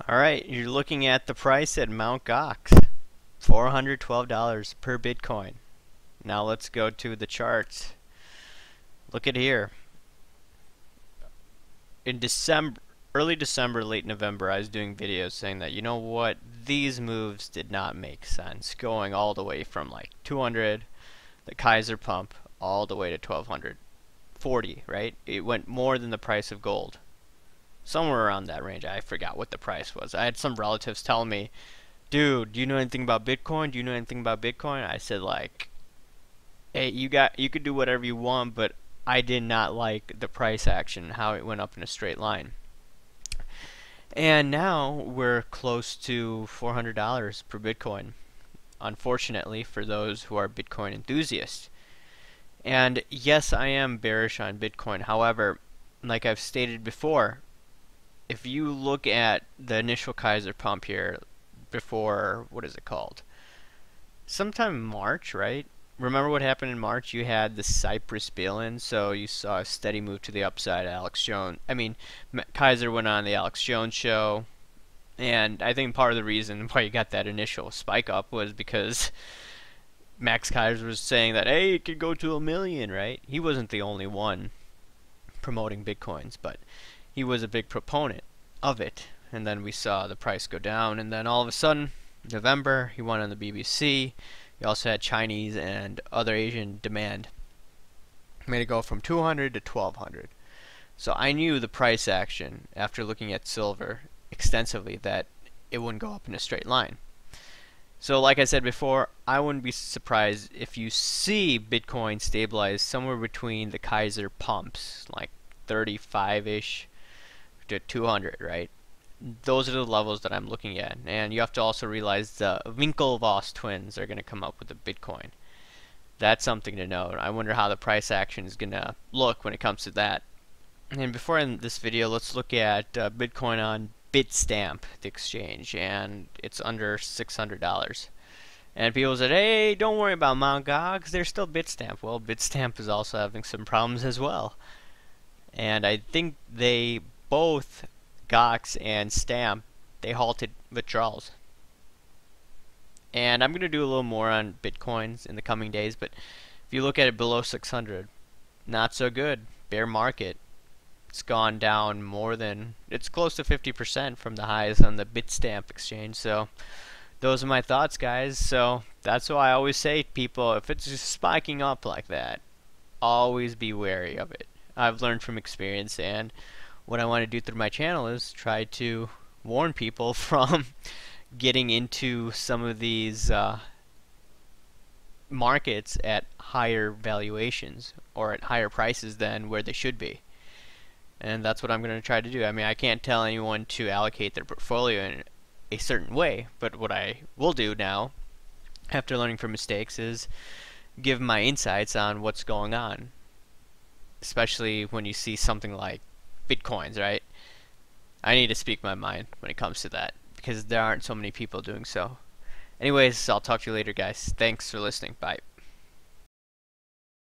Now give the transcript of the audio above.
Alright, you're looking at the price at Mt. Gox. $412 per Bitcoin. Now let's go to the charts. Look at here. In December, early December, late November, I was doing videos saying that, you know what, these moves did not make sense. Going all the way from like 200, the Kaiser pump, all the way to 1240, right? It went more than the price of gold. Somewhere around that range. I forgot what the price was. I had some relatives telling me, dude, do you know anything about Bitcoin? Do you know anything about Bitcoin? I said like, hey, you could do whatever you want, but I did not like the price action, how it went up in a straight line. And now we're close to $400 per Bitcoin. Unfortunately, for those who are Bitcoin enthusiasts. And yes, I am bearish on Bitcoin. However, like I've stated before, if you look at the initial Kaiser pump here before, what is it called? Sometime in March, right? Remember what happened in March? You had the Cypress bail-in, so you saw a steady move to the upside. Kaiser went on the Alex Jones show, and I think part of the reason why you got that initial spike up was because Max Kaiser was saying that, hey, it could go to 1 million, right? He wasn't the only one promoting Bitcoins, but he was a big proponent of it. And then we saw the price go down, and then all of a sudden, November, he went on the BBC. You also had Chinese and other Asian demand. Made it go from 200 to 1200. So I knew the price action after looking at silver extensively that it wouldn't go up in a straight line. So like I said before, I wouldn't be surprised if you see Bitcoin stabilize somewhere between the Kaiser pumps, like 35-ish to 200, right? Those are the levels that I'm looking at. And you have to also realize the Winklevoss twins are going to come up with a Bitcoin. That's something to know. I wonder how the price action is going to look when it comes to that. And before I end this video, let's look at Bitcoin on Bitstamp, the exchange, and it's under $600. And people said, hey, don't worry about Mt. Gox, there's still Bitstamp. Well, Bitstamp is also having some problems as well. And I think they both, Gox and Stamp, they halted withdrawals. And I'm going to do a little more on Bitcoins in the coming days, but if you look at it below 600, not so good. Bear market. It's gone down it's close to 50% from the highs on the Bitstamp exchange. So those are my thoughts, guys. So that's why I always say to people, if it's just spiking up like that, always be wary of it. I've learned from experience, and what I want to do through my channel is try to warn people from getting into some of these markets at higher valuations or at higher prices than where they should be. And that's what I'm going to try to do. I mean, I can't tell anyone to allocate their portfolio in a certain way, but what I will do now, after learning from mistakes, is give my insights on what's going on. Especially when you see something like Bitcoins, right? I need to speak my mind when it comes to that, because there aren't so many people doing so. Anyways, I'll talk to you later, guys. Thanks for listening. Bye.